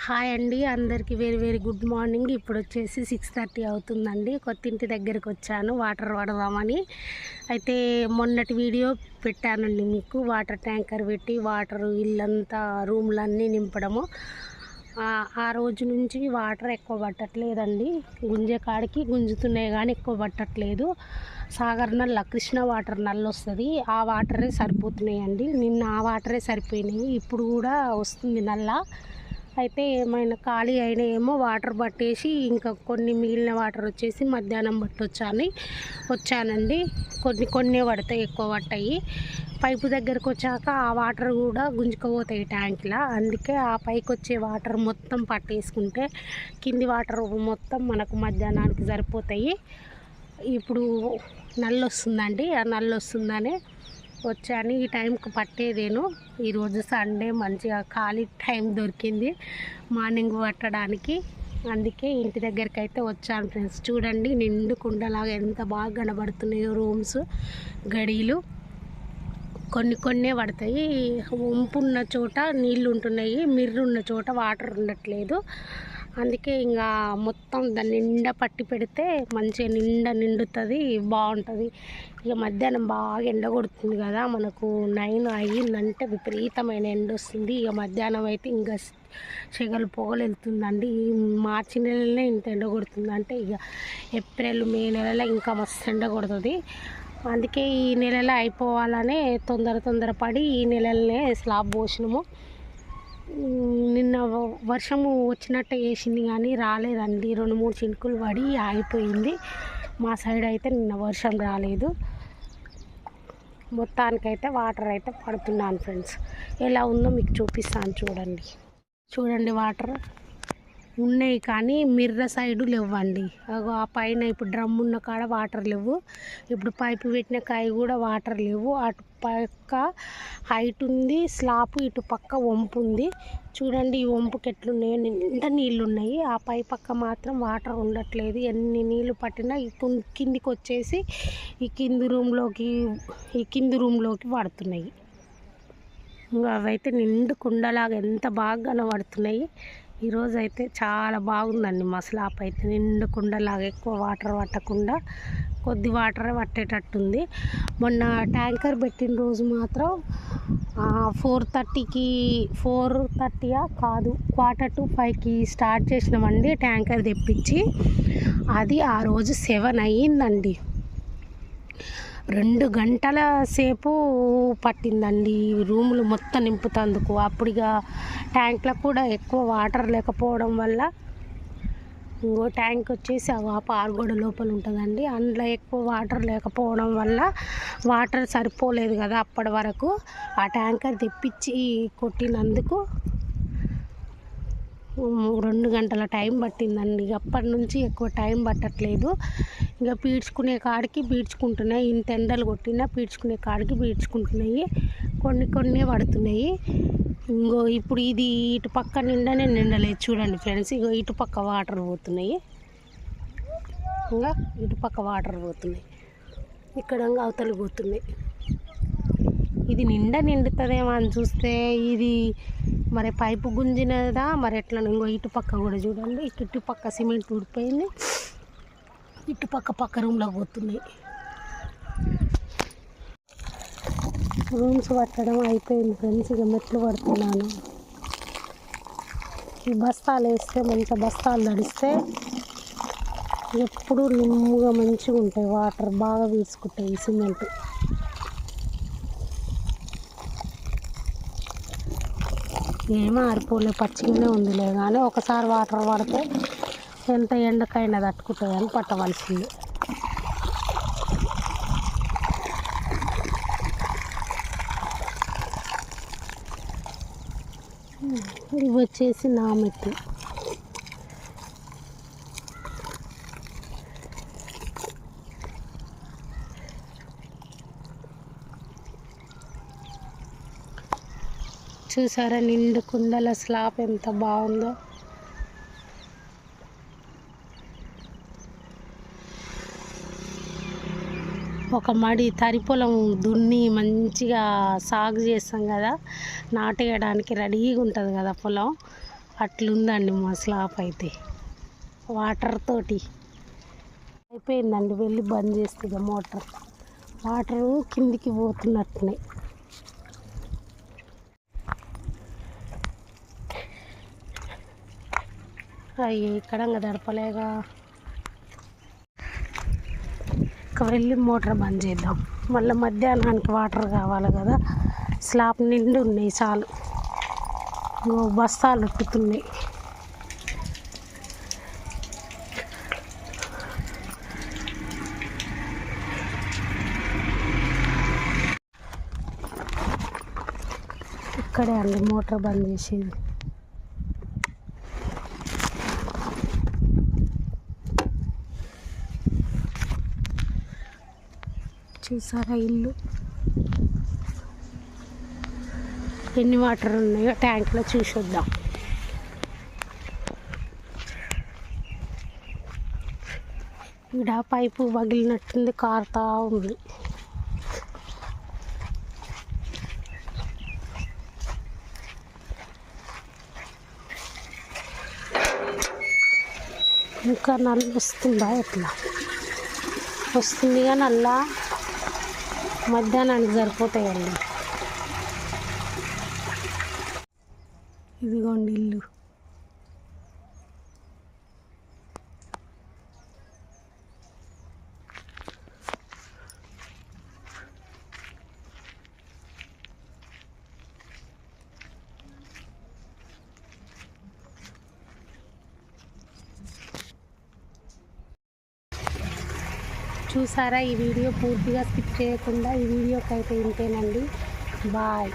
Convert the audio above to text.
Hi అండి, అందరికీ very very good morning. ఇప్పుడు వచ్చేసి 6:30 అవుతుందండి. కొత్తింటి దగ్గరికి వచ్చాను వాటర్ పడదామని. అయితే మొన్నటి వీడియో పెట్టానండి మీకు, వాటర్ ట్యాంకర్ పెట్టి వాటర్ ఇల్లంతా రూమ్లన్నీ నింపడము. ఆ రోజు నుంచి వాటర్ ఎక్కువ పట్టట్లేదండి. గుంజే కాడికి గుంజుతున్నాయి కానీ ఎక్కువ పట్టట్లేదు. సాగర్ నల్ల, కృష్ణ వాటర్ నల్ల వస్తుంది, ఆ వాటరే సరిపోతున్నాయండి. నిన్న ఆ వాటరే సరిపోయినాయి, ఇప్పుడు కూడా వస్తుంది నల్ల. అయితే ఏమైనా ఖాళీ అయినా ఏమో వాటర్ పట్టేసి ఇంకా కొన్ని మిగిలిన వాటర్ వచ్చేసి మధ్యాహ్నం వచ్చానండి. కొన్ని పడతాయి, ఎక్కువ పట్టాయి. పైపు దగ్గరకు వచ్చాక ఆ వాటర్ కూడా గుంజుకుపోతాయి ట్యాంక్లో. అందుకే ఆ పైకి వచ్చే వాటర్ మొత్తం పట్టేసుకుంటే కింది వాటర్ మొత్తం మనకు మధ్యాహ్నానికి సరిపోతాయి. ఇప్పుడు నల్ల వస్తుందండి, ఆ నల్ల వస్తుందని వచ్చాను. ఈ టైంకి పట్టేదేను. ఈరోజు సండే, మంచిగా ఖాళీ టైం దొరికింది మార్నింగ్ పట్టడానికి. అందుకే ఇంటి దగ్గరికి అయితే వచ్చాను ఫ్రెండ్స్. చూడండి నిండు కుండలాగా ఎంత బాగా కనబడుతున్నాయో రూమ్స్, గడీలు. కొన్ని పడతాయి. వంపు ఉన్న చోట నీళ్ళు ఉంటున్నాయి, మిర్రు ఉన్న చోట వాటర్ ఉండట్లేదు. అందుకే ఇంకా మొత్తం దాన్ని నిండా పట్టి పెడితే మంచిగా నిండుతుంది, బాగుంటుంది. ఇక మధ్యాహ్నం బాగా ఎండ కొడుతుంది కదా, మనకు 9 అయ్యిందంటే విపరీతమైన ఎండ వస్తుంది. ఇక మధ్యాహ్నం అయితే ఇంకా చెగలు పొగలు వెళ్తుందండి. ఈ మార్చి నెలలోనే ఇంత ఎండ కొడుతుంది అంటే ఇక ఏప్రిల్ మే నెలలో ఇంకా మస్తు ఎండ కొడుతుంది. అందుకే ఈ నెలలో అయిపోవాలనే తొందర పడి ఈ నెలలనే స్లాబ్ పోసినాము. నిన్న వర్షము వచ్చినట్టే వేసింది కానీ రాలేదండి. 2-3 చినుకులు పడి ఆగిపోయింది. మా సైడ్ అయితే నిన్న వర్షం రాలేదు. మొత్తానికైతే వాటర్ అయితే పడుతున్నాను ఫ్రెండ్స్. ఎలా ఉందో మీకు చూపిస్తాను. చూడండి వాటర్ ఉన్నాయి కానీ మిర్ర సైడు లేవండి. ఆ పైన ఇప్పుడు డ్రమ్ ఉన్న కాడ వాటర్ లేవు. ఇప్పుడు పైపు పెట్టిన కాయ కూడా వాటర్ లేవు. అటు పక్క హైట్ ఉంది స్లాబ్, ఇటు పక్క వంపు ఉంది. చూడండి ఈ వంపుకి ఎట్లున్నాయో నిండా నీళ్ళు ఉన్నాయి. ఆ పై పక్క మాత్రం వాటర్ ఉండట్లేదు. ఎన్ని నీళ్ళు పట్టినా కిందికి వచ్చేసి ఈ కింది రూమ్లోకి పడుతున్నాయి. ఇంకా అవైతే నిండు కుండలాగా ఎంత బాగా కనబడుతున్నాయి. ఈరోజు అయితే చాలా బాగుందండి మా స్లాబ్ అయితే. నిండు కుండలాగా ఎక్కువ వాటర్ పట్టకుండా కొద్ది వాటరే పట్టేటట్టుంది. మొన్న ట్యాంకర్ పెట్టిన రోజు మాత్రం 4:30 కాదు, 4:45 స్టార్ట్ చేసినామండి ట్యాంకర్ తెప్పించి. అది ఆ రోజు 7 అయ్యిందండి. 2 గంటల సేపు పట్టిందండి రూములు మొత్తం నింపుతందుకు. అప్పుడు ఇక ట్యాంక్లో కూడా ఎక్కువ వాటర్ లేకపోవడం వల్ల, ఇంకో ట్యాంక్ వచ్చేసి ఆ పారుగోడ లోపల ఉంటుందండి, అందులో ఎక్కువ వాటర్ లేకపోవడం వల్ల వాటర్ సరిపోలేదు కదా అప్పటి వరకు. ఆ ట్యాంకర్ తెప్పించి కొట్టినందుకు 2 గంటల టైం పట్టిందండి. అప్పటి నుంచి ఎక్కువ టైం పట్టట్లేదు. ఇక పీడ్చుకునే కాడికి పీడ్చుకుంటున్నాయి. ఇంత ఎండలు కొట్టినా పీడ్చుకునే కాడికి పీడ్చుకుంటున్నాయి. కొన్ని పడుతున్నాయి. ఇంకో ఇప్పుడు ఇది ఇటు పక్క నిండానే నిండలేదు చూడండి ఫ్రెండ్స్. ఇగో ఇటు పక్క వాటర్ పోతున్నాయి, ఇంకా ఇటు పక్క వాటర్ పోతున్నాయి, ఇక్కడ అవతలు పోతున్నాయి. ఇది నిండుతుందేమో అని చూస్తే ఇది మరి పైపు గుంజినదా మరి ఎట్లా. ఇంకో ఇటు పక్క కూడా చూడండి, ఇటు పక్క సిమెంట్ ఊడిపోయింది, ఇటు పక్క రూమ్లోకి పోతున్నాయి. రూమ్స్ పట్టడం అయిపోయింది ఫ్రెండ్స్. ఇక మెట్లు పడుతున్నాను. ఈ బస్తాలు వేస్తే మంచిగా బస్తాలు నడిస్తే ఎప్పుడు నిమ్ముగా మంచిగా ఉంటాయి, వాటర్ బాగా పీల్చుకుంటాయి ఈ సిమెంట్. ఏమో ఆరిపోలే, పచ్చిగానే ఉందిలే కానీ ఒకసారి వాటర్ పడితే ఎంత ఎండకైనా తట్టుకుంటుందని పట్టవలసింది. ఇవి వచ్చేసి నా మెట్లు. చూసారా నిండు కుండల స్లాబ్ ఎంత బాగుందో. ఒక మడి తరి పొలం దున్ని మంచిగా సాగు చేస్తాం కదా, నాటేయడానికి రెడీగా ఉంటుంది కదా పొలం. అట్లుందండి మా స్లాప్ అయితే వాటర్ తోటి. అయిపోయిందండి, వెళ్ళి బంద్ చేస్తుంది మోటార్. వాటరు కిందికి పోతున్నట్టున్నాయి. అయ్యి ఇక్కడ దడపలేగా. ఇక వెళ్ళి మోటార్ బంద్ చేద్దాం. మళ్ళీ మధ్యాహ్నానికి వాటర్ కావాలి కదా. స్లాబ్ నిండి ఉన్నాయి చాలు, బస్తాలు ఉట్టుతున్నాయి. ఇక్కడే అండి మోటార్ బంద్ చేసేది. చూసారా ఇల్లు ఎన్ని వాటర్ ఉన్నాయో ట్యాంక్లో చూసొద్దాం. ఇక్కడ పైపు పగిలినట్టుంది, కారుతా ఉంది. ఇంకా నల్ల వస్తుందా? ఎట్లా వస్తుందిగా నల్ల. మధ్యాహ్నానికి సరిపోతాయండి. ఇదిగోండి ఇల్లు. చూసారా? ఈ వీడియో పూర్తిగా స్కిప్ చేయకుండా ఈ వీడియోకి అయితే ఇంతేనండి. బాయ్.